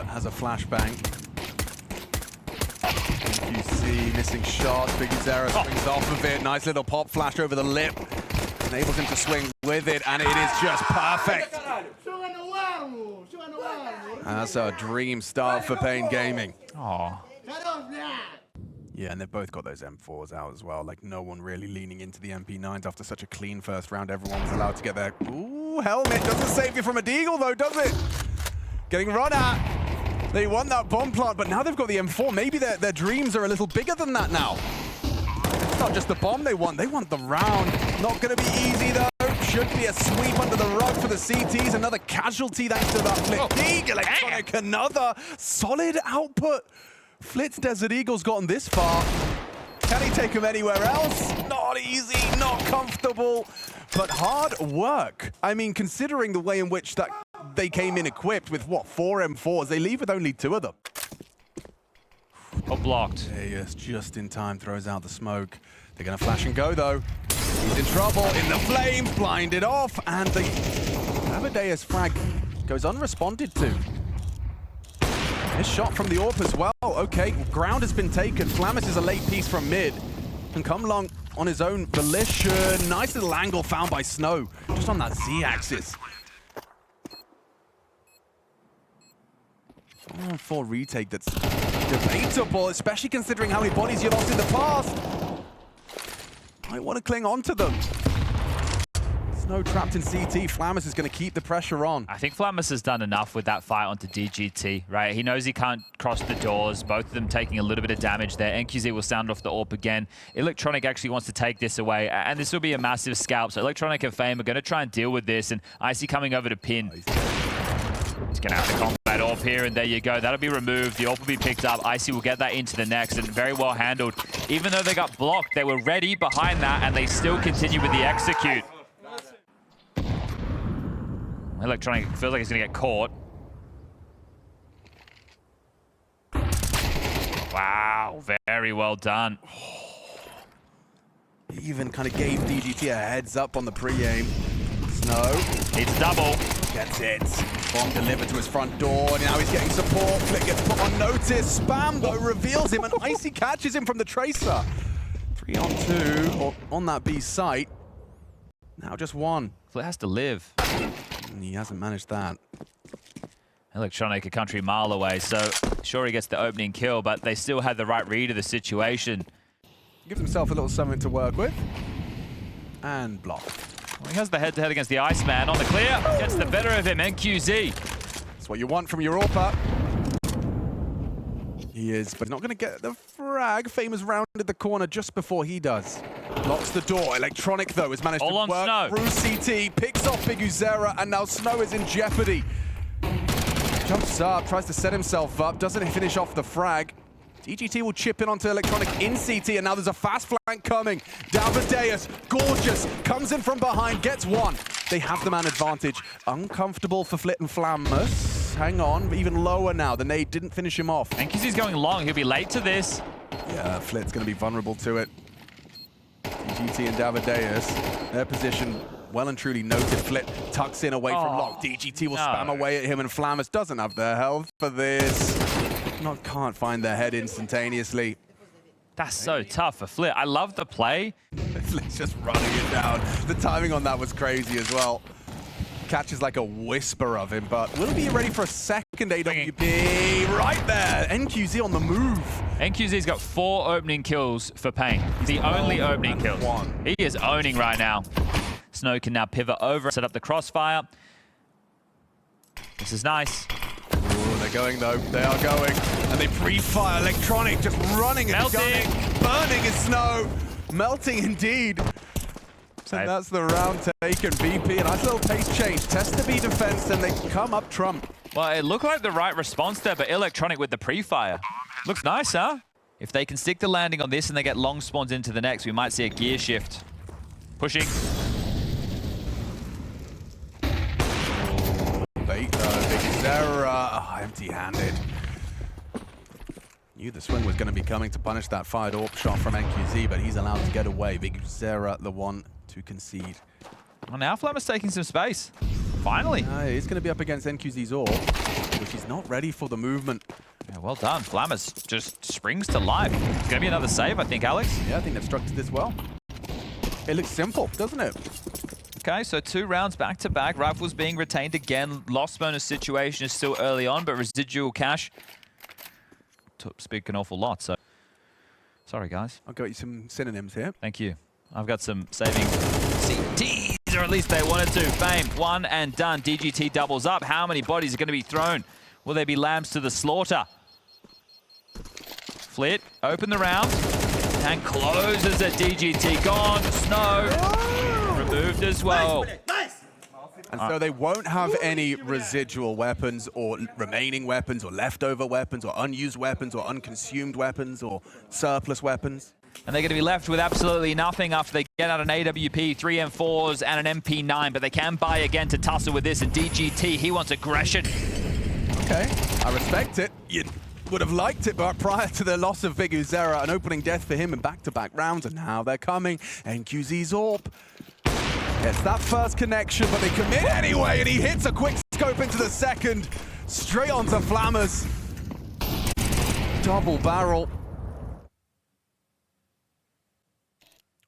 but has a flashbang. QC missing shots. Biguzera swings off of it. Nice little pop flash over the lip. Enables him to swing with it, and it is just perfect. That's a dream start for paiN Gaming. Oh. Yeah, and they've both got those M4s out as well. Like, no one really leaning into the MP9s after such a clean first round. Everyone was allowed to get their... Ooh, helmet doesn't save you from a deagle, though, does it? Getting run at. They won that bomb plant, but now they've got the M4. Maybe their dreams are a little bigger than that now. It's not just the bomb they want the round. Not going to be easy, though. Should be a sweep under the rug for the CTs. Another casualty thanks to that Flit. Electronic, another solid output. Flit's Desert Eagle's gotten this far. Can he take him anywhere else? Not easy, not comfortable, but hard work. I mean, considering the way in which that they came in equipped with, what, 4 M4s, they leave with only 2 of them. Oh, blocked. Yes, just in time, throws out the smoke. They're going to flash and go, though. He's in trouble, in the flames, blinded off, and the Amadeus frag goes unresponded to. This shot from the AWP as well. Okay, ground has been taken. Flammus is a late piece from mid. Can come long on his own volition. Nice little angle found by Snow, just on that Z-axis. 4 retake that's debatable, especially considering how many bodies you lost in the past. I want to cling on to them. Snow trapped in CT. Flammus is going to keep the pressure on. I think Flammus has done enough with that fight onto DGT, right? He knows he can't cross the doors. Both of them taking a little bit of damage there. NQZ will sound off the AWP again. Electronic actually wants to take this away, and this will be a massive scalp. So Electronic and faiN are going to try and deal with this, and Icy coming over to pin. He's going to have to combat AWP here, and there you go. That'll be removed. The AWP will be picked up. Icy will get that into the next, and very well handled. Even though they got blocked, they were ready behind that, and they still continue with the execute. Electronic feels like he's going to get caught. Wow, very well done. He even kind of gave DGT a heads up on the pre-aim. Snow. It's double. Gets it. Bomb delivered to his front door. Now he's getting support. Flick gets put on notice. Spam, though, reveals him, and Icy catches him from the Tracer. 3 on 2 on that B site. Now just 1. Flit has to live. And he hasn't managed that. Electronic a country mile away, so sure he gets the opening kill, but they still had the right read of the situation. Gives himself a little something to work with. And block. Well, he has the head-to-head against the Iceman on the clear. Gets the better of him, NQZ. That's what you want from your AWP. He is, but not going to get the frag. faiN has rounded the corner just before he does. Locks the door. Electronic, though, has managed to work Snow through CT, picks off Biguzera, and now Snow is in jeopardy. Jumps up, tries to set himself up, doesn't finish off the frag. DGT will chip in onto Electronic in CT, and now there's a fast flank coming. Down for Deus, gorgeous, comes in from behind, gets 1. They have the man advantage. Uncomfortable for Flit and Flammus. Hang on, even lower now. The nade didn't finish him off. NQZ's going long, he'll be late to this. Yeah, Flit's going to be vulnerable to it. DGT and Davideus, their position well and truly noted. Flit tucks in away from lock. DGT will spam away at him, and Flammus doesn't have the health for this. Can't find their head instantaneously. That's so tough for Flit. I love the play. Flit's just running it down. The timing on that was crazy as well. Catches like a whisper of him, but will he be ready for a second AWP? Right there, NQZ on the move. NQZ's got 4 opening kills for paiN. He's the only opening kill. He is owning right now. Snow can now pivot over, set up the crossfire. This is nice. Ooh, they're going though. They are going. And they pre-fire. Electronic just running and gunning. Burning his Snow. Melting indeed. And that's the round taken. BP, a nice little pace change. Test to be defense, and they come up trump. Well, it looked like the right response there, but Electronic with the pre-fire. Looks nice, huh? If they can stick the landing on this and they get long spawns into the next, we might see a gear shift. Pushing. Bait though, Biguzera. Empty-handed. Knew the swing was going to be coming to punish that fired AWP shot from NQZ, but he's allowed to get away. Biguzera, the one to concede. Well, now Flammus taking some space. Finally. He's going to be up against NQZ's AWP, which he's not ready for the movement. Yeah, well done. Flammers just springs to life. It's going to be another save, I think, Alex. Yeah, I think they've structured this well. It looks simple, doesn't it? Okay, so 2 rounds back-to-back. Rifles being retained again. Lost bonus situation is still early on, but residual cash speak an awful lot. So, sorry, guys. I've got you some synonyms here. Thank you. I've got some saving CTs, or at least they wanted to. paiN, 1 and done. DGT doubles up. How many bodies are going to be thrown? Will there be lambs to the slaughter? Flit, open the round, and closes at DGT. Gone, Snow, removed as well. And so they won't have any residual weapons or remaining weapons or leftover weapons or unused weapons or unconsumed weapons or surplus weapons. And they're going to be left with absolutely nothing after they get out an AWP, 3 M4s and an MP9, but they can buy again to tussle with this. And DGT, he wants aggression. Okay, I respect it. You would have liked it, but prior to the loss of Big Uzera, an opening death for him in back-to-back rounds, and now they're coming. NQZ's AWP. It's that first connection, but they commit anyway, and he hits a quick scope into the second. Straight onto Flammers. Double barrel.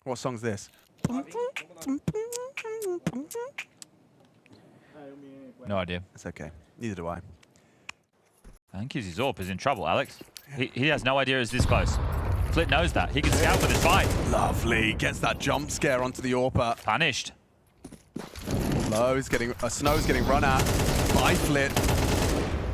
What song's this? No idea. It's okay. Neither do I. I think his AWP is in trouble, Alex. He has no idea it's this close. Flit knows that. He can scout with his fight. Lovely. Gets that jump scare onto the AWPer. Punished. Snow's getting run at by Flit.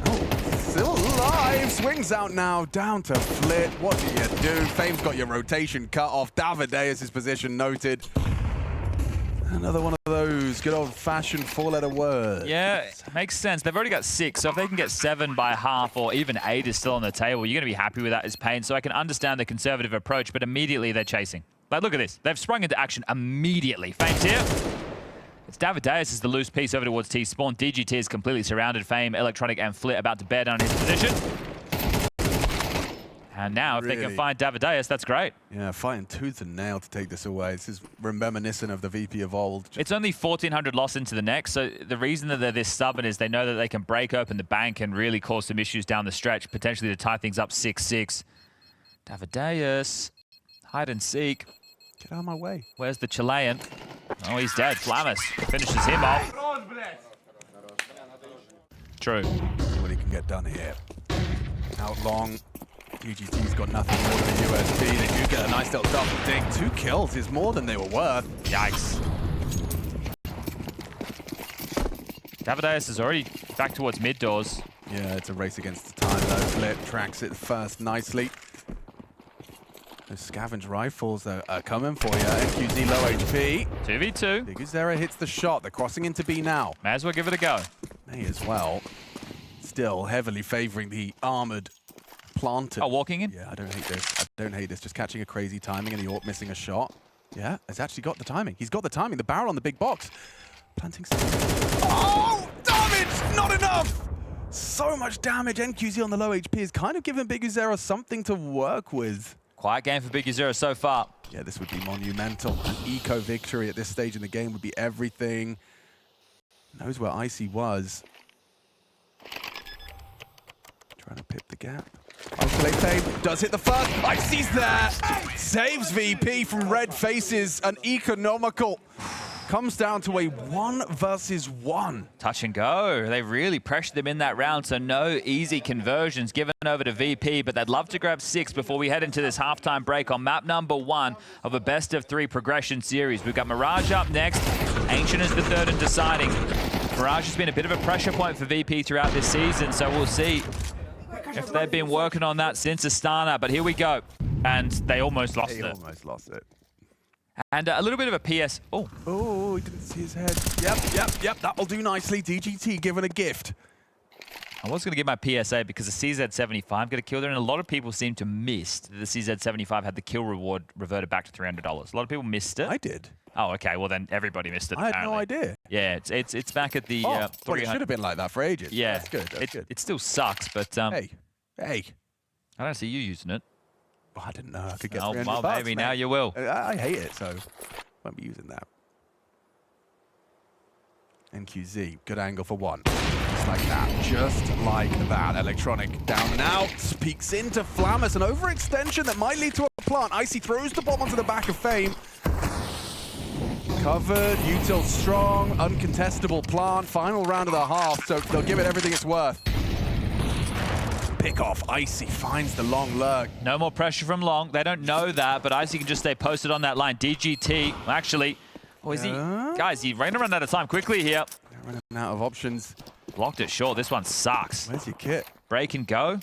Oh, still alive. Swings out now, down to Flit. What do you do? paiN's got your rotation cut off. Davideus' position noted. Another one of those good old-fashioned 4-letter words. Yeah, makes sense. They've already got 6, so if they can get 7 by half or even 8 is still on the table, you're going to be happy with that as paiN. So I can understand the conservative approach, but immediately they're chasing. Like, look at this. They've sprung into action immediately. paiN's here. It's Davideus is the loose piece over towards T-Spawn. DGT is completely surrounded. paiN, Electronic, and Flit about to bear down his position. And now, if they can find Davideus, that's great. Yeah, fighting tooth and nail to take this away. This is reminiscent of the VP of old. It's only 1,400 loss into the next, so the reason that they're this stubborn is they know that they can break open the bank and really cause some issues down the stretch, potentially to tie things up 6-6. Davideus, hide and seek. Get out of my way. Where's the Chilean? Oh, he's dead. Flammers finishes him off. True. What he can get done here. Out long. DGT's got nothing more than a USP. They do get a nice little double dig. 2 kills is more than they were worth. Yikes. Davideus is already back towards mid doors. Yeah, it's a race against the time though. Flit tracks it first nicely. Those scavenge rifles are coming for you. NQZ low HP. 2v2. Big Uzera hits the shot. They're crossing into B now. May as well give it a go. May as well. Still heavily favoring the armored planter. Oh, walking in? Yeah, I don't hate this. I don't hate this. Just catching a crazy timing and the AWP missing a shot. Yeah, has actually got the timing. He's got the timing. The barrel on the big box. Planting. Oh, damage! Not enough! So much damage. NQZ on the low HP is kind of giving Big Uzera something to work with. Quiet game for Big Uzera so far. Yeah, this would be monumental. An eco victory at this stage in the game would be everything. Knows where Icy was. Trying to pip the gap. Ultimate paiN does hit the first. Icy's there. Saves VP from red faces. An economical. Comes down to a 1 versus 1. Touch and go. They really pressured them in that round, so no easy conversions given over to VP, but they'd love to grab 6 before we head into this halftime break on map number 1 of a best-of-3 progression series. We've got Mirage up next. Ancient is the third and deciding. Mirage has been a bit of a pressure point for VP throughout this season, so we'll see if they've been working on that since Astana, but here we go. And they almost lost it. Almost lost it. And a little bit of a PS. Oh, he didn't see his head. Yep. That'll do nicely. DGT given a gift. I was going to give my PSA because the CZ75 got a kill there, and a lot of people seem to miss that the CZ75 had the kill reward reverted back to $300. A lot of people missed it. I did. Oh, okay. Well, then everybody missed it. I had no idea. Yeah, it's back at the. Well, it should have been like that for ages. Yeah, that's good. That's good. It still sucks, but Hey. I don't see you using it. Oh, I didn't know I could get Oh, $300 well, bucks, maybe man. now you will. I hate it, so won't be using that. NQZ, good angle for one. Just like that, just like that. Electronic down and out, peeks into Flamus, an overextension that might lead to a plant. Icy throws the bomb onto the back of fame. Covered, util strong, uncontestable plant. Final round of the half, so they'll give it everything it's worth. Pick off, Icy finds the long lurk. No more pressure from Long. They don't know that, but Icy can just stay posted on that line. DGT, actually, oh, is he? Guys, he's going to run out of time quickly here. They're running out of options. Blocked it short. This one sucks. Where's your kit? Break and go.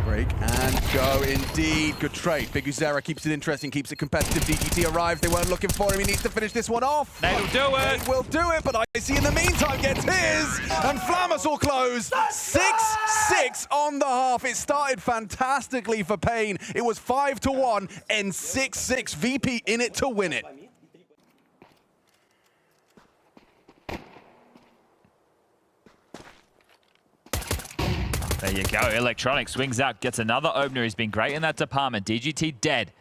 Break and go indeed. Good trade. Big Uzera keeps it interesting, keeps it competitive. DGT arrives. They weren't looking for him. He needs to finish this one off. They will do it. They will do it, but Icy in the meantime gets his. And Flamus will close. 6-6 on the half. It started fantastically for paiN. It was 5-1 and 6-6. VP in it to win it. There you go. Electronic swings out, gets another opener. He's been great in that department. DGT dead.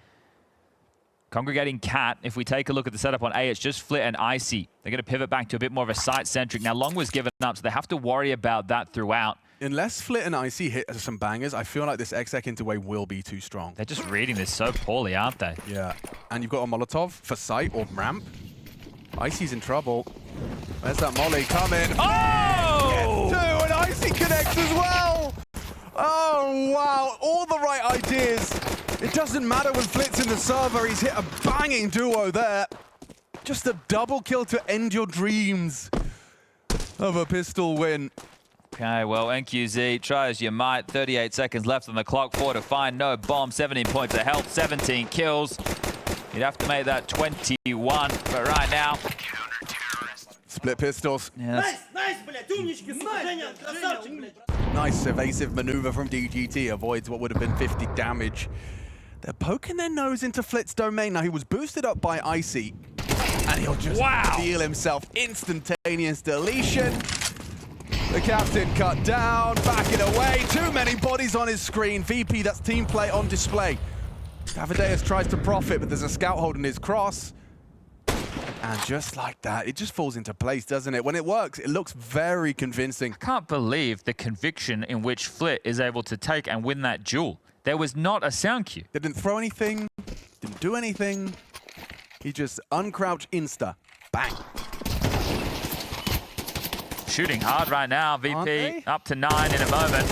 Congregating Cat. If we take a look at the setup on A, it's just Flit and Icy. They're going to pivot back to a bit more of a site-centric. Now, Long was given up, so they have to worry about that throughout. Unless Flit and Icy hit some bangers, I feel like this XX interway will be too strong. They're just reading this so poorly, aren't they? Yeah. And you've got a Molotov for site or ramp. Icy's in trouble. Where's that Molly coming? Oh! Two, and Icy connects as well! Oh, wow. All the right ideas. It doesn't matter when Flit's in the server. He's hit a banging duo there. Just a double kill to end your dreams of a pistol win. Okay, well, NQZ, try as you might. 38 seconds left on the clock. 4 to find. No bomb. 17 points of health. 17 kills. You'd have to make that 21, but right now... Split pistols. Yes. Nice evasive maneuver from DGT. Avoids what would have been 50 damage. They're poking their nose into Flit's domain. Now, he was boosted up by Icy, and he'll just deal himself instantaneous deletion. The captain cut down, backing away. Too many bodies on his screen. VP, that's team play on display. Davideus tries to profit, but there's a scout holding his cross. And just like that, it just falls into place, doesn't it? When it works, it looks very convincing. I can't believe the conviction in which Flit is able to take and win that duel. There was not a sound cue. They didn't throw anything, didn't do anything. He just uncrouch insta. Bang. Shooting hard right now. VP up to 9 in a moment.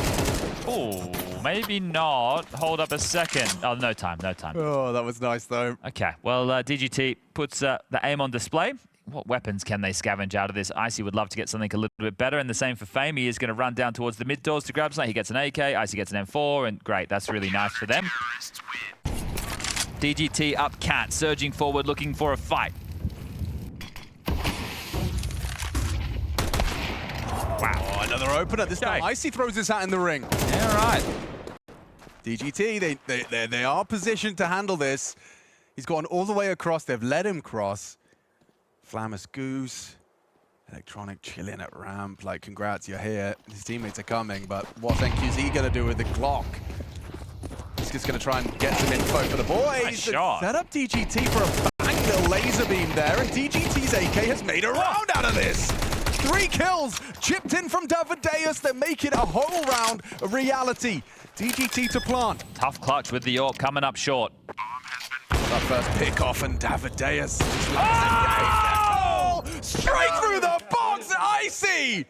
Oh, maybe not. Hold up a second. Oh, no time, no time. Oh, that was nice, though. Okay, well, DGT puts the aim on display. What weapons can they scavenge out of this? Icy would love to get something a little bit better, and the same for faiN. He is going to run down towards the mid doors to grab something. He gets an AK, Icy gets an M4, and great, that's really nice for them. DGT up Cat, surging forward, looking for a fight. Wow. Oh, another opener. This time, Icy throws his hat in the ring. Yeah, right. DGT, they are positioned to handle this. He's gone all the way across. They've let him cross. Flamus Goose. Electronic chilling at ramp. Like, congrats, you're here. His teammates are coming, but what's NQZ going to do with the Glock? He's just going to try and get some info for the boys. Nice shot. Set up DGT for a bang little laser beam there, and DGT's AK has made a round out of this. 3 kills chipped in from Davideus. They're making a whole round a reality. DGT to plant. Tough clutch with the AWP coming up short. That first pick off, and Davideus just straight through the box. Icy.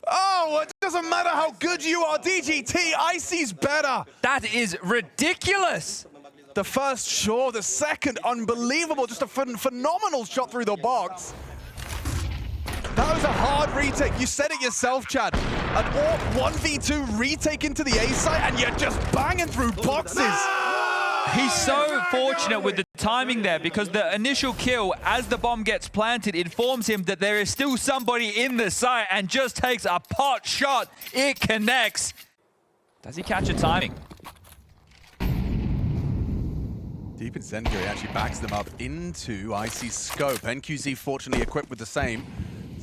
Oh, it doesn't matter how good you are, DGT. Icy's better. That is ridiculous. The first, sure. The second, unbelievable. Just a phenomenal shot through the box. That was a hard retake. You said it yourself, Chad. An AWP 1v2 retake into the A site, and you're just banging through boxes. He's so fortunate with the timing there, because the initial kill, as the bomb gets planted, informs him that there is still somebody in the site, and just takes a pot shot. It connects. Does he catch a timing? Deep Incendiary actually backs them up into Icy's scope. NQZ fortunately equipped with the same.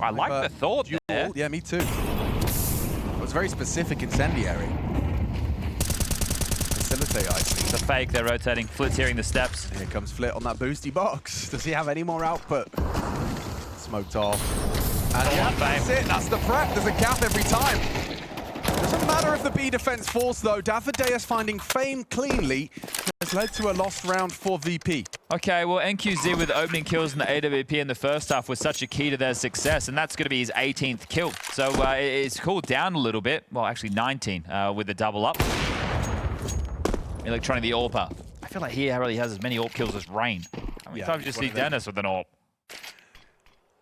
I like the thought there. Yeah, me too. It was very specific Incendiary. Facility say, Icy. It's a fake, they're rotating. Flit's hearing the steps. Here comes Flit on that boosty box. Does he have any more output? Smoked off. And yeah, that's it. That's the prep. There's a gap every time. Doesn't matter if the B defense falls, though. Davideus finding paiN cleanly has led to a lost round for VP. Okay, well, NQZ with opening kills in the AWP in the first half was such a key to their success, and that's going to be his 18th kill. So it's cooled down a little bit. Well, actually 19 with the double up. Electronic the AWPer. I feel like he really has as many AWP kills as Rain. How many times do you see Dennis with an AWP?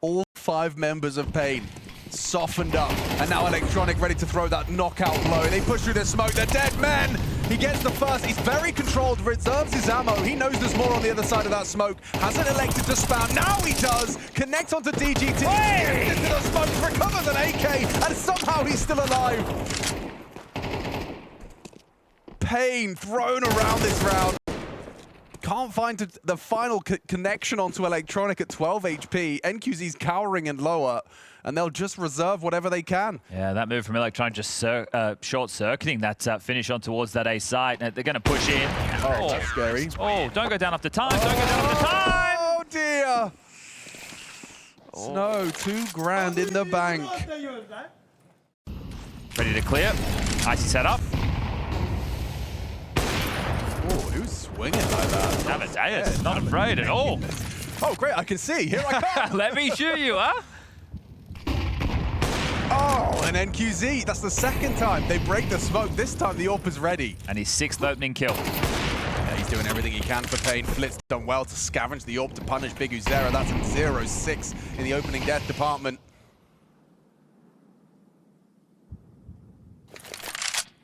All 5 members of paiN softened up, and now Electronic ready to throw that knockout blow. They push through the smoke, they're dead men! He gets the first, he's very controlled, reserves his ammo. He knows there's more on the other side of that smoke. Hasn't elected to spam, now he does! Connect onto DGT, hey! Into the smoke, recovers an AK, and somehow he's still alive! paiN thrown around this round. Can't find the final connection onto Electronic at 12 HP. NQZ's cowering and lower, and they'll just reserve whatever they can. Yeah, that move from Electronic just short-circuiting that finish on towards that A site. They're going to push in. Oh, that's scary. Oh, don't go down after time. Don't go down after time. Oh, dear. Snow, $2,000 in the bank. Ready to clear. Icy set up. Oh, who's swinging like that? Davideus, not afraid at all. Oh, great, I can see. Here I come. Let me shoot you, huh? Oh, and NQZ, that's the second time they break the smoke. This time the AWP is ready. And his 6th opening kill. Yeah, he's doing everything he can for paiN. Flit's done well to scavenge the AWP to punish Big Uzera. That's in 0-6 in the opening death department.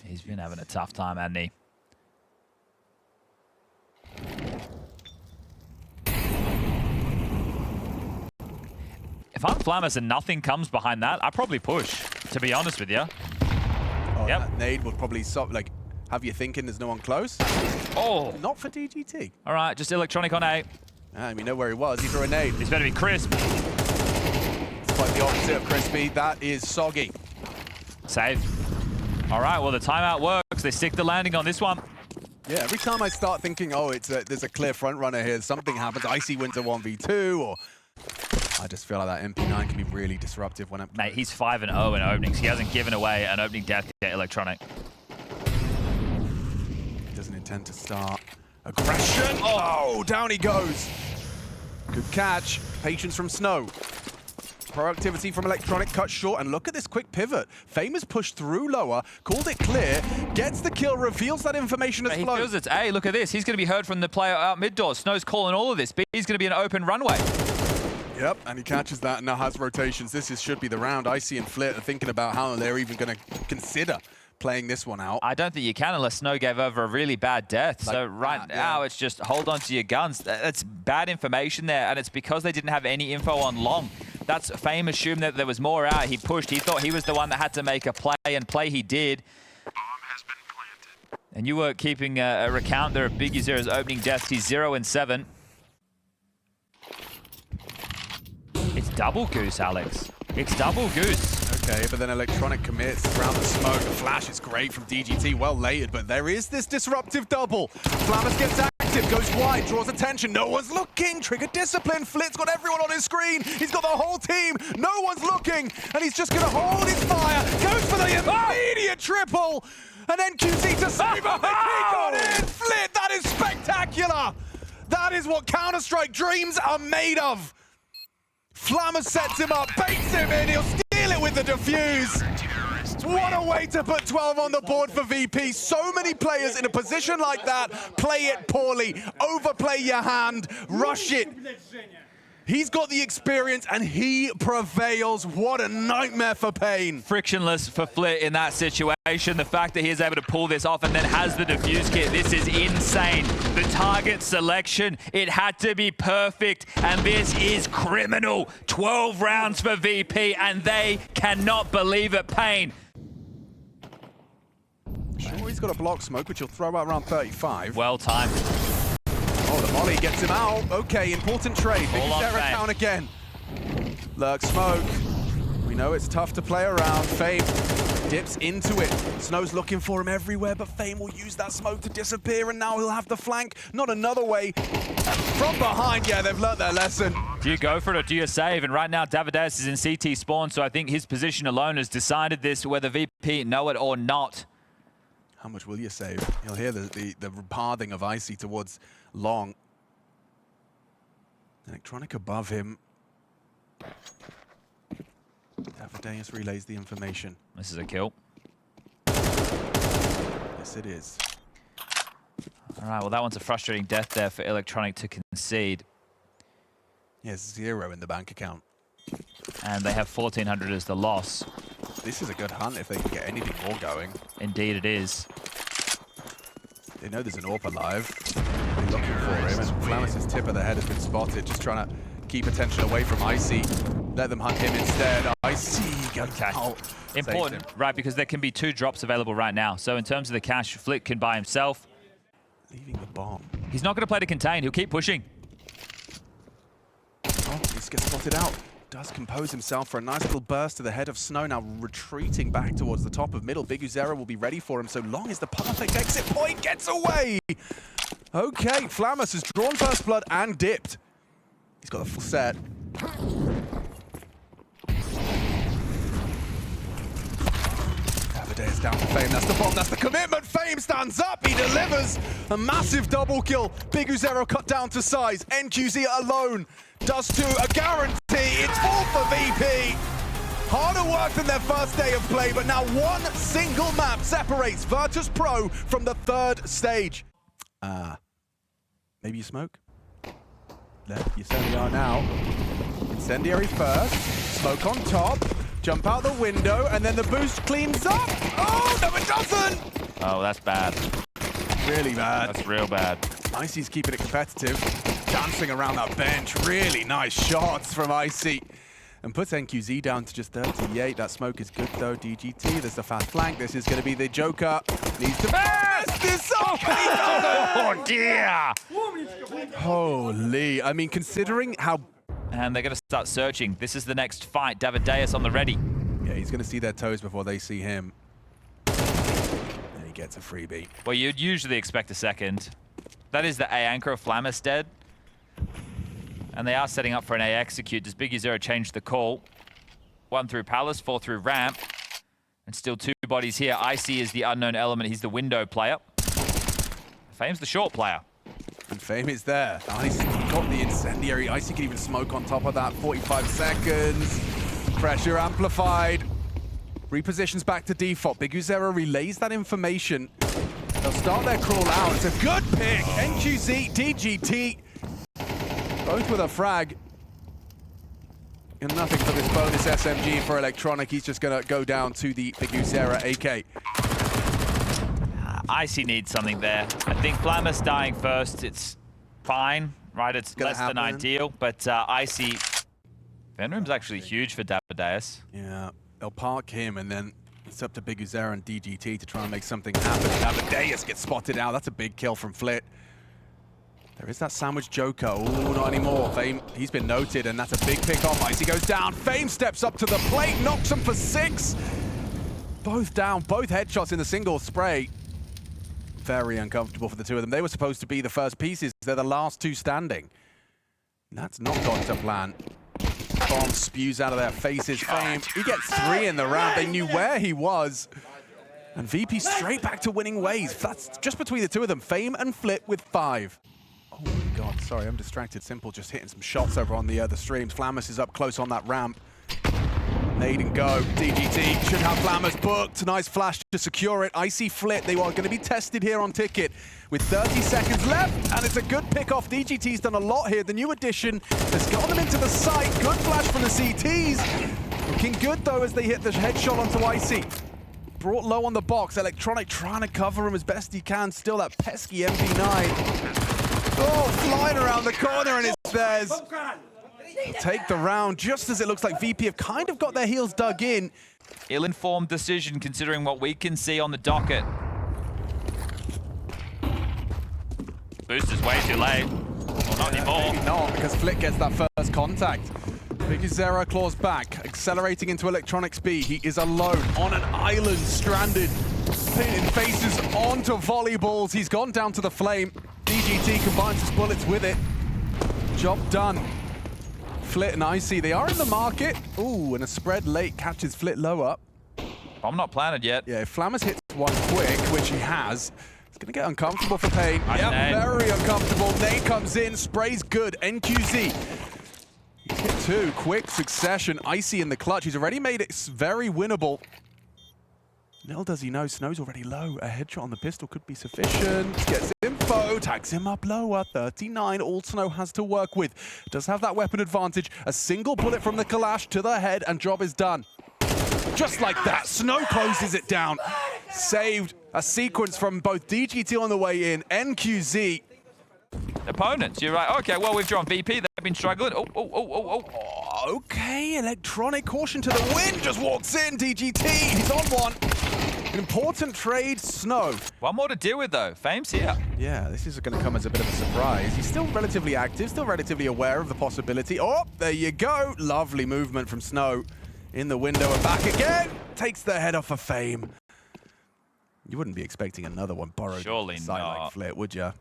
He's been having a tough time, hasn't he? If I'm Flamus and nothing comes behind that, I probably push, to be honest with you. Oh, yep. That nade would probably have you thinking there's no one close. Oh! Not for DGT. All right, just Electronic on A. We know where he was. He threw a nade. He's better be crisp. It's quite the opposite of crispy. That is soggy. Save. All right, well, the timeout works. They stick the landing on this one. Yeah, every time I start thinking, oh, there's a clear front runner here, something happens. Icy wins a 1v2, or I just feel like that MP9 can be really disruptive when it... Mate, he's 5-0 in openings. He hasn't given away an opening death yet, Electronic. Doesn't intend to start. Aggression! Oh, down he goes. Good catch. Patience from Snow. Proactivity from Electronic cut short, and look at this quick pivot. Famous pushed through lower, called it clear, gets the kill, reveals that information as flow. He feels it's A. Look at this. He's going to be heard from the player out mid door. Snow's calling all of this. B's going to be an open runway. Yep, and he catches that and now has rotations. This should be the round. Icy and Flit are thinking about how they're even going to consider playing this one out. I don't think you can unless Snow gave over a really bad death. Like so right now, it's just hold on to your guns. That's bad information there, and it's because they didn't have any info on long. That's fame assumed that there was more out. He pushed. He thought he was the one that had to make a play, and play he did. Bomb has been planted. And you were keeping a recount there of Big Uzera's opening deaths. He's 0-7. It's double goose, Alex. It's double goose. Okay, but then Electronic commits around the smoke. The flash is great from DGT, well layered, but there is this disruptive double. Flamus gets active, goes wide, draws attention. No one's looking. Trigger discipline. Flit's got everyone on his screen. He's got the whole team. No one's looking, and he's just going to hold his fire. Goes for the immediate triple, and then QZ to save him. They keep on in. Flit, that is spectacular. That is what Counter-Strike dreams are made of. Flamus sets him up, baits him in, he'll steal it with the defuse. What a way to put 12 on the board for VP. So many players in a position like that play it poorly, overplay your hand, rush it. He's got the experience and he prevails. What a nightmare for paiN. Frictionless for Flit in that situation. The fact that he is able to pull this off and then has the defuse kit, this is insane. The target selection, it had to be perfect, and this is criminal. 12 rounds for VP, and they cannot believe it. paiN. Sure, he's got a block smoke, which he'll throw out around 35. Well timed. Oh, the volley gets him out. Okay, important trade. Big Uzera down again. Lurk smoke. We know it's tough to play around. fame dips into it. Snow's looking for him everywhere, but paiN will use that smoke to disappear, and now he'll have the flank. Not another way. From behind, yeah, they've learnt their lesson. Do you go for it or do you save? And right now, Davideus is in CT spawn, so I think his position alone has decided this, whether VP know it or not. How much will you save? You'll hear the pathing of Icy towards long. Electronic above him. Davideus relays the information. This is a kill. Yes, it is. All right, well, that one's a frustrating death there for Electronic to concede. Yes, 0 in the bank account. And they have 1,400 as the loss. This is a good hunt if they can get anything more going. Indeed it is. They know there's an AWP alive. They're looking for him, and Flamus' tip of the head has been spotted, just trying to keep attention away from Icy. Let them hunt him instead. Icy goes out. Important, right, because there can be 2 drops available right now. So in terms of the cash, Flick can buy himself. Leaving the bomb. He's not going to play to contain. He'll keep pushing. Oh, he gets spotted out. Does compose himself for a nice little burst to the head of Snow, now retreating back towards the top of middle. Big Uzera will be ready for him so long as the perfect exit point gets away. Okay, Flamus has drawn first blood and dipped. He's got the full set. Davideus down to paiN. That's the bomb. That's the commitment. paiN stands up. He delivers a massive double kill. Big Uzera cut down to size. NQZ alone does too. A guarantee. It's all for VP. Harder work than their first day of play, but now one single map separates Virtus.pro from the 3rd stage. Maybe you smoke? Left, you certainly are now. Incendiary first. Smoke on top. Jump out the window, and then the boost cleans up. Oh, no, it doesn't! Oh, that's bad. Really bad. That's real bad. Icy's keeping it competitive. Dancing around that bench. Really nice shots from Icy. And puts NQZ down to just 38. That smoke is good, though. DGT, there's the fast flank. This is going to be the Joker. Needs to mess this up. Oh, dear! Holy. I mean, considering how... And they're going to start searching. This is the next fight. Davideus on the ready. Yeah, he's going to see their toes before they see him. And he gets a freebie. Well, you'd usually expect a second. That is the A anchor of Flamus dead. And they are setting up for an A execute. Does Big Uzera change the call? 1 through Palace, 4 through Ramp. And still 2 bodies here. Icy is the unknown element. He's the window player. paiN's the short player. And paiN is there. Icy got the incendiary. Icy can even smoke on top of that. 45 seconds. Pressure amplified. Repositions back to default. Big Uzera relays that information. They'll start their crawl out. It's a good pick. NQZ, DGT. Both with a frag. And nothing for this bonus SMG for Electronic. He's just going to go down to the Big Uzera AK. Icy needs something there. I think Flamus dying first, it's fine, right? It's less than ideal, but Icy... Venroom's actually huge for Davideus. Yeah, they'll park him, and then it's up to Big Uzera and DGT to try and make something happen. Davideus gets spotted out. That's a big kill from Flit. There is that sandwich Joker. Oh, not anymore. paiN, he's been noted, and that's a big pick off. Icy goes down. paiN steps up to the plate, knocks him for 6. Both down, both headshots in the single spray. Very uncomfortable for the 2 of them. They were supposed to be the first pieces. They're the last 2 standing. That's not gone to plan. Bomb spews out of their faces. paiN, he gets 3 in the round. They knew where he was. And VP straight back to winning ways. That's just between the 2 of them. paiN and Flit with 5. Oh my god, sorry, I'm distracted. Simple just hitting some shots over on the other streams. Flamus is up close on that ramp. Nade and go. DGT should have Flamus booked. Nice flash to secure it. Icy Flit, they are going to be tested here on Ticket with 30 seconds left, and it's a good pick off. DGT's done a lot here. The new addition has got them into the site. Good flash from the CTs. Looking good, though, as they hit the headshot onto Icy. Brought low on the box. Electronic trying to cover him as best he can. Still that pesky MP9. Oh, flying around the corner, and it's theirs. Take the round just as it looks like VP have kind of got their heels dug in. Ill-informed decision considering what we can see on the docket. Boost is way too late. Well, not anymore. Maybe not, because Flick gets that first contact. decisive claws back, accelerating into electronic speed. He is alone on an island, stranded. paiN faces onto volleyballs. He's gone down to the flame. DGT combines his bullets with it. Job done. Flit and Icy, they are in the market. Ooh, and a spread late catches Flit low up. I'm not planted yet. Yeah, if Flammers hits one quick, which he has, it's going to get uncomfortable for paiN. Yep, very uncomfortable. Nade comes in, sprays good. NQZ. He's hit two, quick succession. Icy in the clutch. He's already made it very winnable. Little does he know, Snow's already low. A headshot on the pistol could be sufficient. Gets info, tags him up lower. 39, all Snow has to work with. Does have that weapon advantage. A single bullet from the Kalash to the head, and job is done. Just like that, Snow closes it down. Saved a sequence from both DGT on the way in, NQZ. Opponents, you're right. Okay, well, we've drawn VP. They've been struggling. Oh. Okay, electronic caution to the wind. Just walks in, DGT. He's on one. An important trade, Snow. One more to deal with, though. paiN's here. Yeah, this is going to come as a bit of a surprise. He's still relatively active, still relatively aware of the possibility. Oh, there you go. Lovely movement from Snow. In the window and back again. Takes the head off of fame. You wouldn't be expecting another one borrowed. Surely not. Like Flit, would you?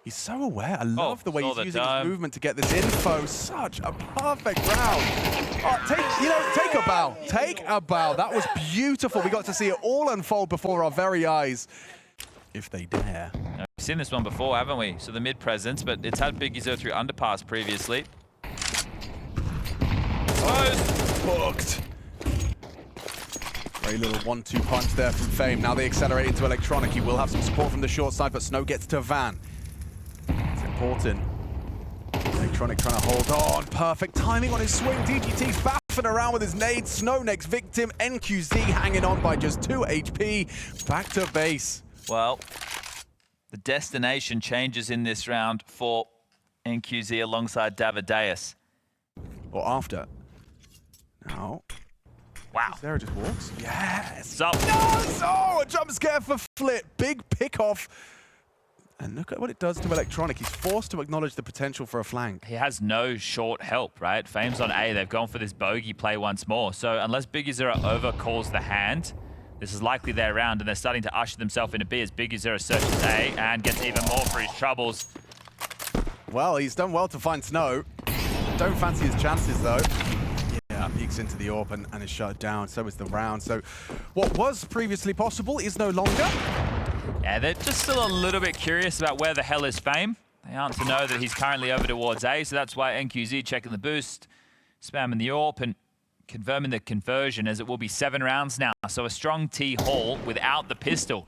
He's so aware. I love the way he's using his movement to get this info. Such a perfect round. Oh, take a bow. Take a bow. That was beautiful. We got to see it all unfold before our very eyes. If they dare. We've seen this one before, haven't we? So the mid presence, but it's had Biggie through underpass previously. Hooked. Very little 1-2 punch there from fame. Now they accelerate into electronic. He will have some support from the short side, but Snow gets to Van. It's important. Electronic trying to hold on. Perfect timing on his swing. DGT's baffing around with his nade. Snow next victim. NQZ hanging on by just 2 HP. Back to base. Well, the destination changes in this round for NQZ alongside Davideus. Or after. Now. Wow. Sarah just walks. Yes. Up. No! A jump scare for Flit. Big pick off. And look at what it does to electronic. He's forced to acknowledge the potential for a flank. He has no short help, right? fame's on A. They've gone for this bogey play once more. So unless Biggie Zero overcalls the hand, this is likely their round, and they're starting to usher themselves into B as Biggie Zero searches A and gets even more for his troubles. Well, he's done well to find Snow. Don't fancy his chances, though. Yeah, peeks into the AWP and is shut down. So is the round. So what was previously possible is no longer. Yeah, they're just still a little bit curious about where the hell is fame. They aren't to know that he's currently over towards A, so that's why NQZ checking the boost, spamming the AWP, and confirming the conversion, as it will be 7 rounds now. So a strong T haul without the pistol.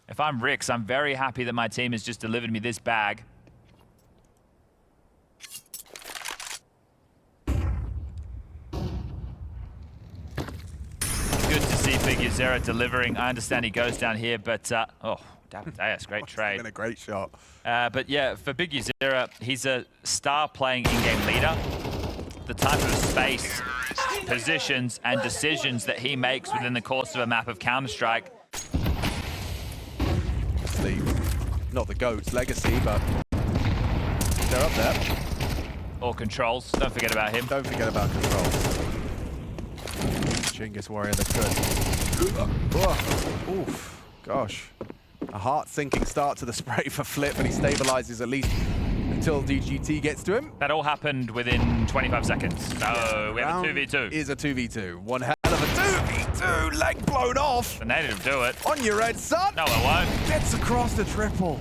If I'm Rix, I'm very happy that my team has just delivered me this bag. Good to see Biggie Zero delivering. I understand he goes down here, but oh, Davideus, great trade. Been a great shot. But yeah, for Biggie Zero, he's a star playing in-game leader. The type of space, positions, and decisions that he makes within the course of a map of Counter-Strike. Not the GOAT's legacy, but they're up there. Or controls. Don't forget about him. Don't forget about controls. Genghis Warrior that's good. Oof. Gosh. A heart-sinking start to the spray for Flip, but he stabilizes at least until DGT gets to him. That all happened within 25 seconds. So we have a 2v2. Is a 2v2. One hell of a 2v2. Leg blown off. The native do it. On your head, son. No, it won't. Gets across the triple.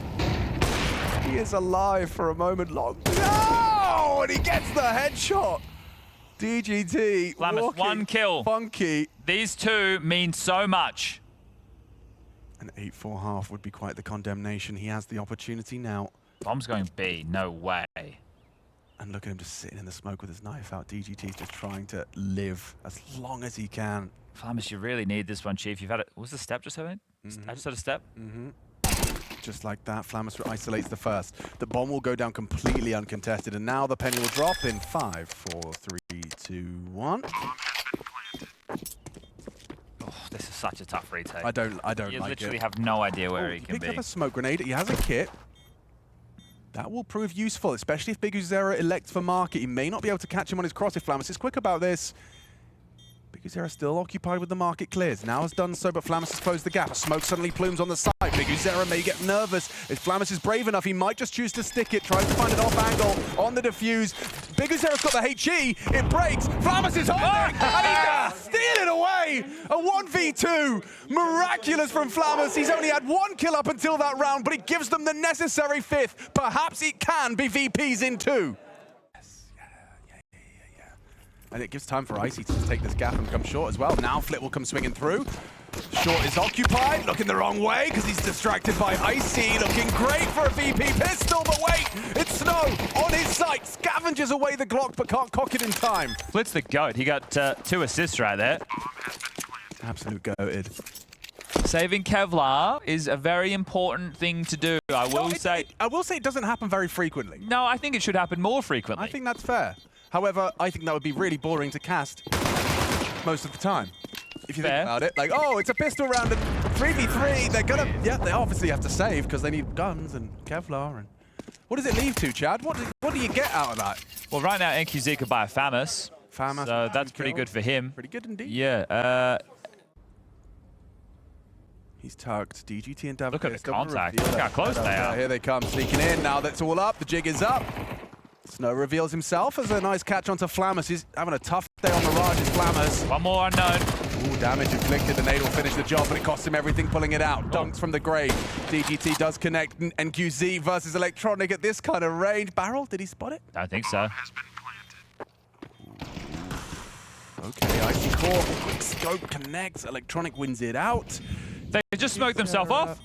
He is alive for a moment long. No! And he gets the headshot. DGT. Flammers, 1 kill. Funky. These two mean so much. An 8-4 half would be quite the condemnation. He has the opportunity now. Bomb's going B. No way. And look at him just sitting in the smoke with his knife out. DGT's just trying to live as long as he can. Flammers, you really need this one, Chief. You've had it. Was the step just having? I just had a step. Just like that, Flammers isolates the first. The bomb will go down completely uncontested, and now the penny will drop in 5, 4, 3, 2, 1. Oh, this is such a tough retake. I don't You like literally it. have no idea where he can Picked be. up a smoke grenade. He has a kit. That will prove useful, especially if biguzera elects for market. He may not be able to catch him on his cross if Flamus is quick about this. biguzera still occupied with the market clears. Now has done so, but Flamus has closed the gap. A smoke suddenly plumes on the side. biguzera may get nervous. If Flamus is brave enough, he might just choose to stick it. Tries to find an off angle on the defuse. biguzera's got the HE. It breaks. Flamus is holding, and he does steal it away. A 1v2. Miraculous from Flamus. He's only had 1 kill up until that round, but it gives them the necessary 5th. Perhaps it can be VPs in 2. And it gives time for Icy to take this gap and come short as well. Now Flit will come swinging through. Short is occupied, looking the wrong way because he's distracted by Icy. Looking great for a VP pistol, but wait, it's Snow on his sight. Scavenges away the Glock, but can't cock it in time. Flit's the GOAT. He got 2 assists right there. Absolute goated. Saving Kevlar is a very important thing to do. I will say it doesn't happen very frequently. No, I think it should happen more frequently. I think that's fair. However, I think that would be really boring to cast most of the time. If you think about it, like, oh, it's a pistol round and 3v3, they're gonna, they obviously have to save because they need guns and Kevlar. And what does it leave to, Chad? What do you get out of that? Well, right now, NQZ could buy a Famus. So that's pretty good for him. Pretty good indeed. Yeah. He's tucked. DGT and David. Look at the contact. Look how close they are. Here they come, sneaking in. Now that's all up. The jig is up. Snow reveals himself as a nice catch onto Flamus. He's having a tough day on Mirage, is Flamus. One more unknown. Ooh, damage inflicted. The nade will finish the job, but it costs him everything pulling it out. Dunks from the grave. DGT does connect. NQZ versus Electronic at this kind of range. Barrel, did he spot it? I don't think so. Okay, Icy Core. Quick scope connects. Electronic wins it out. They just smoked themselves off.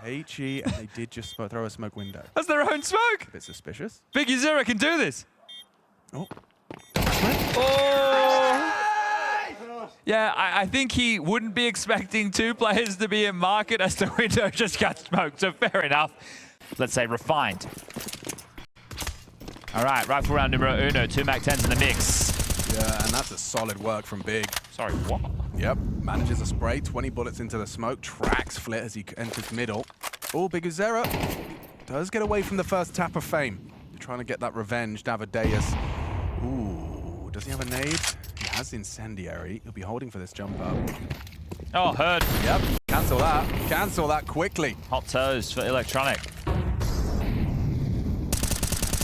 HE, and they did just throw a smoke window. That's their own smoke. A bit suspicious. biguzera can do this. Oh. Yeah, I think he wouldn't be expecting 2 players to be in market as the window just got smoked, so fair enough. Let's say refined. All right, rifle round numero 1, 2 Mac-10s in the mix. Yeah, and that's a solid work from Big. Sorry, what? Yep, manages a spray, 20 bullets into the smoke, tracks Flit as he enters middle. Oh, biguzera does get away from the first tap of fame. Trying to get that revenge, Davideus. Ooh, does he have a nade? He has incendiary. He'll be holding for this jump up. Oh, heard. Yep, cancel that. Cancel that quickly. Hot toes for Electronic.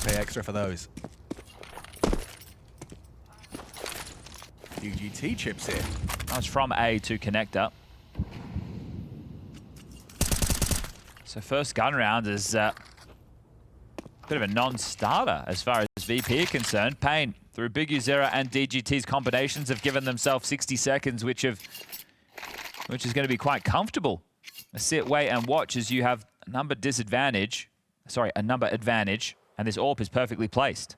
Pay extra for those. UGT chips in. That's from A to connector. So first gun round is a bit of a non-starter as far as VP are concerned. paiN through biguzera and DGT's combinations have given themselves 60 seconds, which is going to be quite comfortable. Sit, wait, and watch as you have a number advantage, and this AWP is perfectly placed.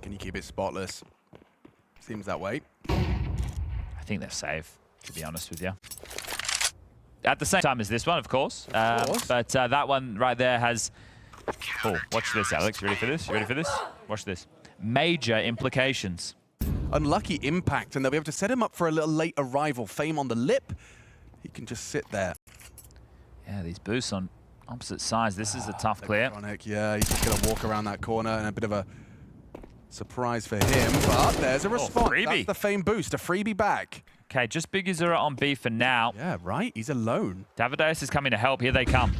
Can you keep it spotless? Seems that way. I think they're safe, to be honest with you. At the same time as this one, of course. But that one right there has... Oh, watch this, Alex. You ready for this? You ready for this? Watch this. Major implications. Unlucky impact, and they'll be able to set him up for a little late arrival. Fame on the lip. He can just sit there. Yeah, these boosts on opposite sides. This is a tough clear. Yeah, he's just going to walk around that corner, and a bit of a surprise for him. But there's a response. That's the Fame boost. A freebie back. Okay, just biguzera on B for now. Yeah, right. He's alone. Davideus is coming to help. Here they come.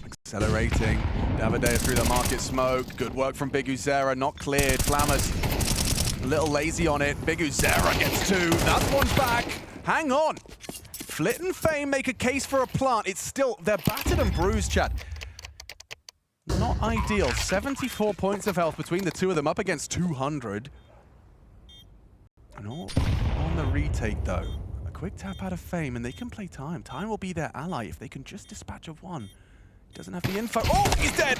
Accelerating. Davideus through the market smoke. Good work from biguzera. Not cleared. Flamus a little lazy on it. biguzera gets 2. That one's back. Hang on. Flit and Fame make a case for a plant. It's still, they're battered and bruised, Chad. Not ideal. 74 points of health between the two of them, up against 200. And all on the retake, though. A quick tap out of Fame, and they can play time. Time will be their ally if they can just dispatch of one. Doesn't have the info. Oh, he's dead!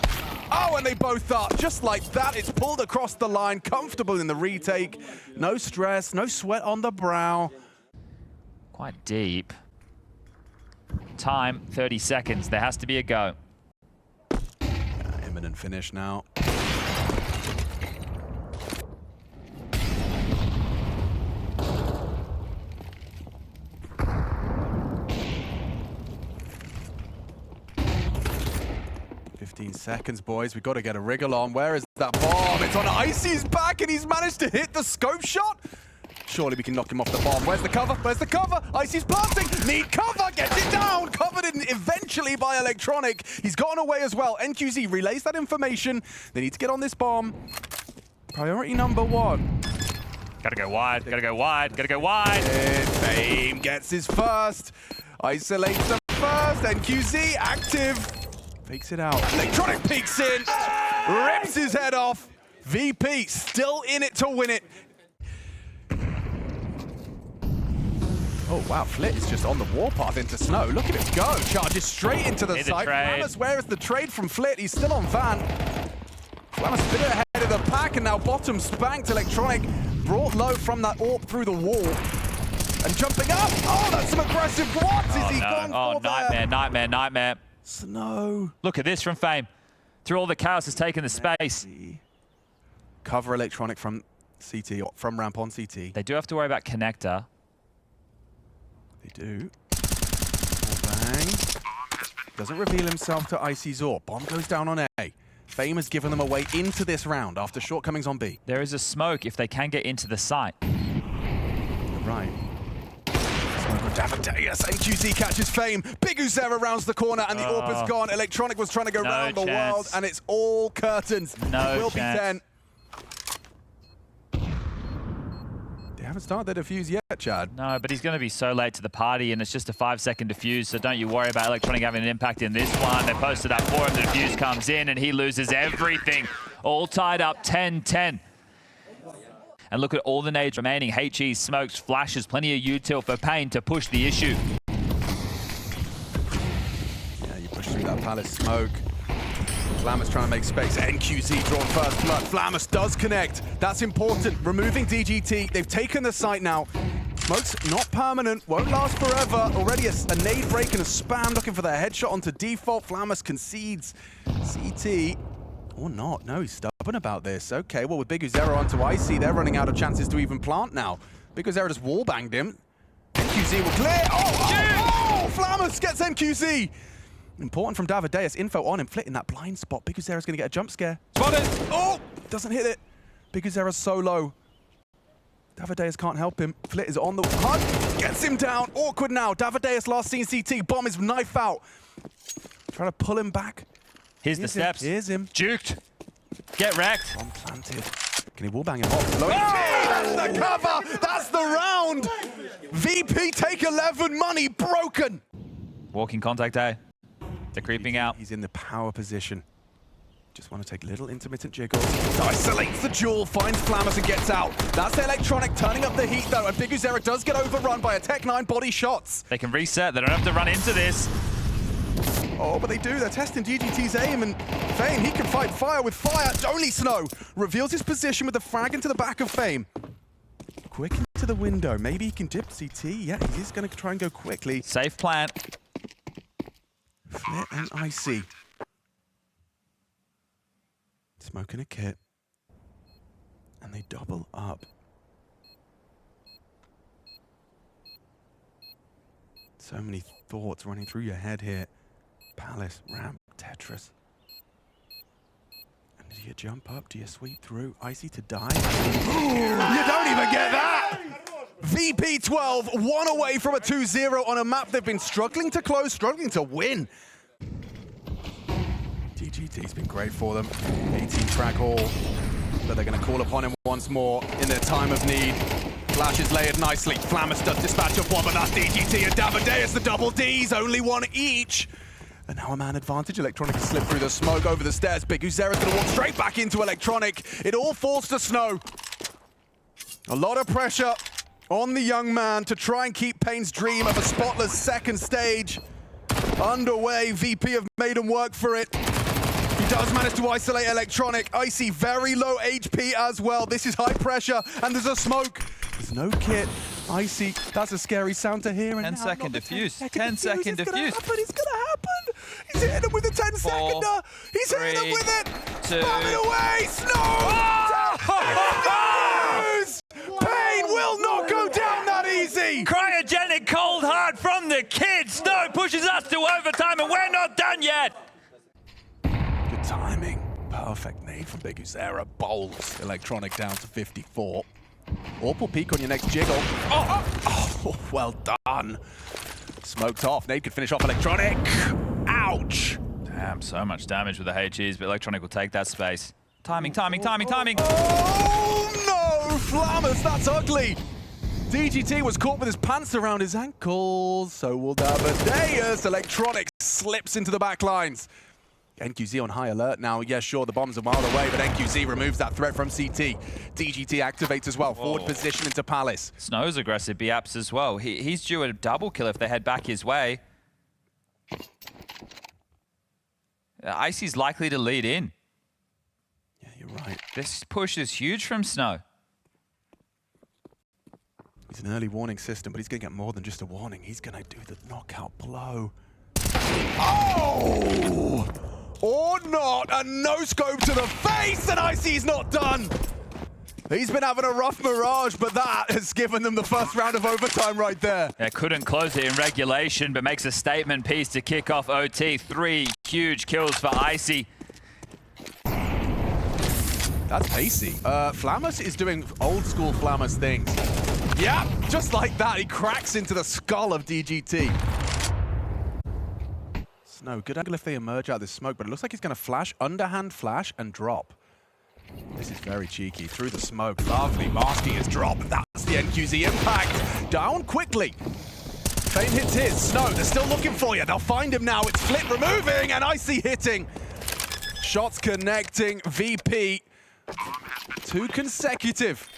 Oh, and they both are. Just like that, it's pulled across the line. Comfortable in the retake. No stress, no sweat on the brow. Quite deep. Time, 30 seconds. There has to be a go. Imminent finish now. 15 seconds, boys. We've got to get a wriggle on. Where is that bomb? It's on Icy's back, and he's managed to hit the scope shot. Surely we can knock him off the bomb. Where's the cover? Where's the cover? Icy's planting. Need cover. Gets it down. Covered in eventually by Electronic. He's gotten away as well. NQZ relays that information. They need to get on this bomb. Priority number 1. Gotta go wide. Gotta go wide. Gotta go wide. paiN gets his first. Isolates the first. NQZ active. Fakes it out. Electronic peeks in. Rips his head off. VP still in it to win it. Oh, wow. Flit is just on the warpath into Snow. Look at it go. Charges straight into the site. Flamus, where is the trade from Flit? He's still on Van. Flamus a bit ahead of the pack, and now bottom spanked. Electronic brought low from that AWP through the wall. And jumping up. Oh, that's some aggressive. What is he gone for there? Nightmare. Snow. Look at this from faiN. Through all the chaos, has taken the space. Cover Electronic from CT, or from ramp on CT. They do have to worry about connector. They do. Bang. Doesn't reveal himself to Icy's AWP. Bomb goes down on A. faiN has given them a way into this round after shortcomings on B. There is a smoke if they can get into the site. Right. Yes, NQZ catches faiN. Big Uzera rounds the corner, and the AWP has gone. Electronic was trying to go round the world, and it's all curtains. No Will chance. be 10. They haven't started their defuse yet, Chad. No, but he's going to be so late to the party, and it's just a 5-second defuse, so don't you worry about Electronic having an impact in this one. They posted up for him, the defuse comes in, and he loses everything. All tied up 10-10. And look at all the nades remaining. HE, smokes, flashes, plenty of util for paiN to push the issue. Yeah, you push through that Palace smoke. Flamus trying to make space. NQZ drawn first blood. Flamus does connect. That's important. Removing DGT. They've taken the site now. Smoke's not permanent. Won't last forever. Already a nade break and a spam looking for the headshot onto default. Flamus concedes. CT. Or not. No, he's stubborn about this. Okay, well, with Big Uzera onto Icy, they're running out of chances to even plant now. Big Uzera just wallbanged him. NQZ will clear. Oh! Flamus gets NQZ. Important from Davideus. Info on him. Flit in that blind spot. Big Uzera's going to get a jump scare. Spot it! Oh! Doesn't hit it. Big Uzera's so low. Davideus can't help him. Flit is on the hunt. Gets him down. Awkward now. Davideus last seen CT. Bomb is knife out. Trying to pull him back. Here's the steps. Here's him. Juked. Get wrecked. Bomb planted. Can he wallbang him off? That's the cover! That's the round! VP take 11, money broken! Walking contact A. They're creeping out. He's in the power position. Just want to take little intermittent jiggles. Isolates the jewel, finds Flamus and gets out. That's Electronic turning up the heat though, and Big Uzera does get overrun by a Tech 9 body shots. They can reset. They don't have to run into this. Oh, but they do. They're testing DGT's aim, and faiN, he can fight fire with fire. Only Snow reveals his position with the frag into the back of faiN. Quick into the window. Maybe he can dip CT. Yeah, he's going to try and go quickly. Safe plant. Flit and Icy. Smoking a kit. And they double up. So many thoughts running through your head here. Palace, ramp, Tetris. And do you jump up? Do you sweep through? Icy to die? You don't even get that! VP12, one away from a 2-0 on a map they've been struggling to close, struggling to win. DGT's been great for them. 18 track haul, but they're going to call upon him once more in their time of need. Flash is layered nicely. Flamus does dispatch of one, but that's DGT and Davideus, the double Ds, only one each. And now a man advantage. Electronic has slipped through the smoke over the stairs. Big Uzera's going to walk straight back into Electronic. It all falls to Snow. A lot of pressure on the young man to try and keep paiN's dream of a spotless second stage underway. VP have made him work for it. He does manage to isolate Electronic. Icy very low HP as well. This is high pressure, and there's a smoke. There's no kit. Icy, that's a scary sound to hear. 10-second diffuse. 10-second diffuse. It's gonna happen. He's hitting him with a 10-seconder. He's hitting him with it. Spam it away. Snow. paiN will not go down that easy. Cryogenic cold hard from the kid. Snow pushes us to overtime, and we're not done yet. Good Perfect nade from Biguzera. Bowls Electronic down to 54. Orp will peek on your next jiggle. Oh, well done. Smoked off. Nade could finish off Electronic. Ouch. Damn, so much damage with the HEs, but Electronic will take that space. Timing. Oh no, Flammers, that's ugly. DGT was caught with his pants around his ankles. So will Davideus. Electronic slips into the back lines. NQZ on high alert now. Yeah, sure, the bomb's a mile away, but NQZ removes that threat from CT. DGT activates as well. Forward position into Palace. Snow's aggressive, Biaps as well. He's due a double kill if they head back his way. Icy's likely to lead in. Yeah, you're right. This push is huge from Snow. He's an early warning system, but he's going to get more than just a warning. He's going to do the knockout blow. Oh! Or not! A no-scope to the face, and Icy's not done! He's been having a rough Mirage, but that has given them the first round of overtime right there. Yeah, couldn't close it in regulation, but makes a statement piece to kick off OT. 3 huge kills for Icy. That's pacey. Flammers is doing old-school Flammers things. Yeah, just like that, he cracks into the skull of DGT. Snow, good angle if they emerge out of this smoke, but it looks like he's going to flash, underhand flash, and drop. This is very cheeky. Through the smoke, lovely masking his drop. That's the NQZ impact. Down quickly. paiN hits his. Snow, they're still looking for you. They'll find him now. It's Flit removing, and Icy hitting. Shots connecting. VP. 2 consecutive.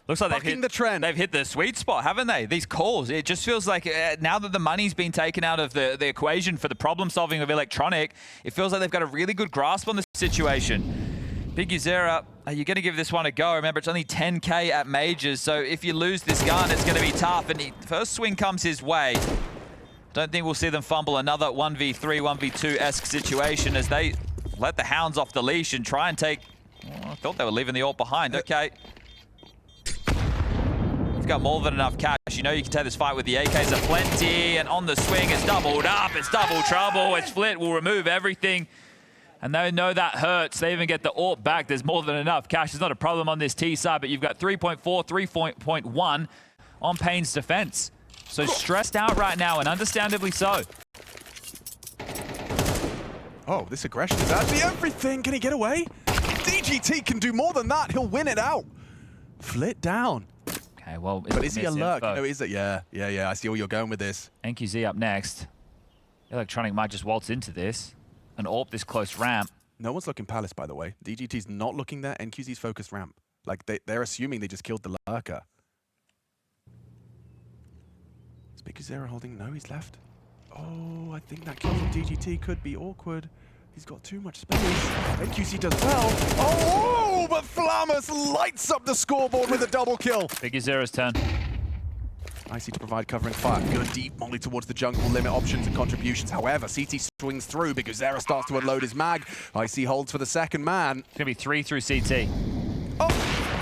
Looks like they've hit the sweet spot, haven't they? These calls, it just feels like now that the money's been taken out of the equation for the problem solving of Electronic, it feels like they've got a really good grasp on the situation. Biguzera, are you going to give this one a go? Remember, it's only 10k at majors, so if you lose this gun, it's going to be tough. And first swing comes his way. Don't think we'll see them fumble another 1v3, 1v2-esque situation as they let the hounds off the leash and try and take... Oh, I thought they were leaving the AWP behind. Okay. We've got more than enough cash. You know you can take this fight with the AKs aplenty, and on the swing, it's doubled up. It's double trouble. It's Flit will remove everything. And they know that hurts. They even get the AWP back. There's more than enough cash. There's not a problem on this T side, but you've got 3.4, 3.1 on paiN's defense. So stressed out right now, and understandably so. Oh, this aggression is actually everything. Can he get away? DGT can do more than that. He'll win it out. Flit down. Okay, well, but is he alert? No, is it? Yeah. I see where you're going with this. NQZ up next. Electronic might just waltz into this and AWP this close ramp. No one's looking Palace, by the way. DGT's not looking there. NQZ's focused ramp. Like, they're assuming they just killed the lurker. Is Biguzera holding? No, he's left. Oh, I think that kill from DGT could be awkward. He's got too much space. NQZ does well. Oh, but Flammers lights up the scoreboard with a double kill. Biguzera's turn. Icy to provide covering fire. Good deep molly towards the jungle, limit options and contributions. However, CT swings through. Biguzera starts to unload his mag. Icy holds for the second man. It's going to be 3 through CT.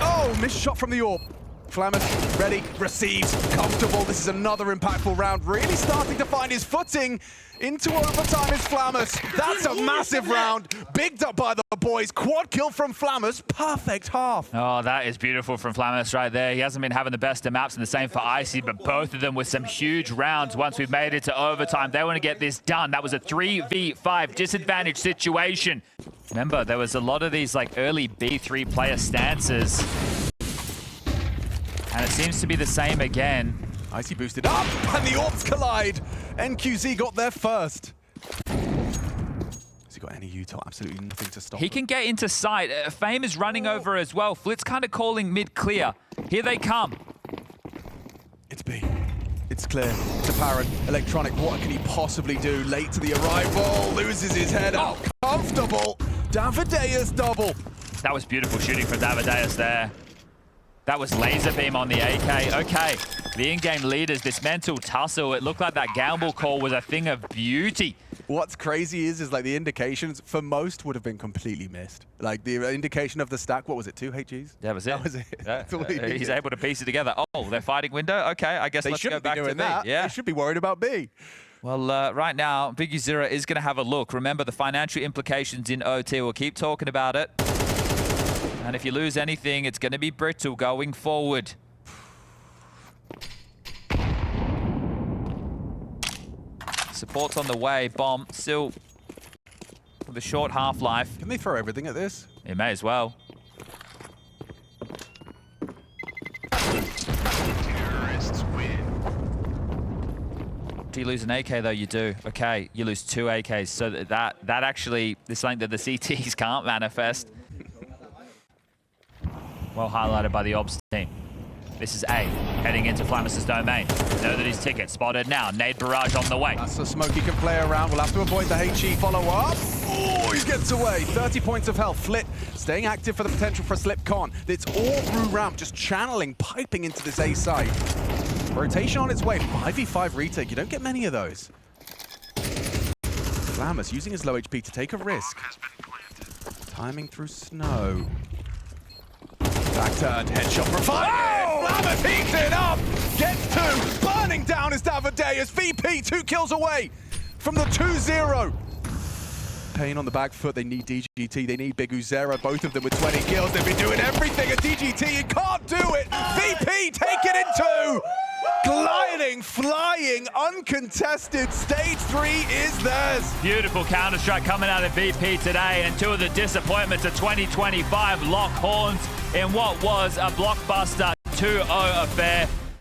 Oh, missed shot from the AWP. Flammers ready, receives, comfortable. This is another impactful round. Really starting to find his footing. Into overtime is Flammers. That's a massive round. Bigged up by the boys. Quad kill from Flammers. Perfect half. Oh, that is beautiful from Flammers right there. He hasn't been having the best of maps, and the same for Icy, but both of them with some huge rounds once we've made it to overtime. They want to get this done. That was a 3v5 disadvantage situation. Remember, there was a lot of these like early B3 player stances. And it seems to be the same again. Icy boosted up, and the AWPs collide. NQZ got there first. Has he got any util? Absolutely nothing to stop He him. can get into sight. Fame is running over as well. Flit's kind of calling mid-clear. Here they come. It's B. It's clear. To paiN. Electronic, what can he possibly do? Late to the arrival. Loses his head out. Comfortable. Davideus double. That was beautiful shooting from Davideus there. That was laser beam on the AK. Okay, the in-game leaders, this mental tussle, it looked like that gamble call was a thing of beauty. What's crazy is like the indications for most would have been completely missed. Like the indication of the stack, what was it, 2 HGs? That was it. That was it. Yeah. He's able to piece it together. Oh, they're fighting window? Okay, I guess let's go back to B. Yeah. They should be worried about B. Well, right now, Biguzera is going to have a look. Remember the financial implications in OT. We'll keep talking about it. And if you lose anything, it's going to be brittle going forward. Support's on the way. Bomb still with a short half-life. Can they throw everything at this? It may as well. Terrorists win. Do you lose an AK though? You do. Okay, you lose 2 AKs. So that actually is something that the CTs can't manifest. Well highlighted by the Obs team. This is A, heading into Flamus' domain. Know that his ticket spotted now. Nade barrage on the way. That's so Smokey can play around. We'll have to avoid the HE follow-up. Oh, he gets away. 30 points of health. Flit staying active for the potential for a slip con. It's all through ramp, just channeling, piping into this A site. Rotation on its way. 5v5 retake. You don't get many of those. Flamus using his low HP to take a risk. Timing through snow. Back turned, headshot from fire. Flamus heats it up, gets 2, burning down his Davideus. VP 2 kills away from the 2-0. paiN on the back foot, they need DGT, they need Big Uzera, both of them with 20 kills. They've been doing everything at DGT, you can't do it. VP take it in 2. Gliding, flying, uncontested, stage 3 is theirs. Beautiful Counter-Strike coming out of VP today, and 2 of the disappointments of 2025 lock horns in what was a blockbuster 2-0 affair.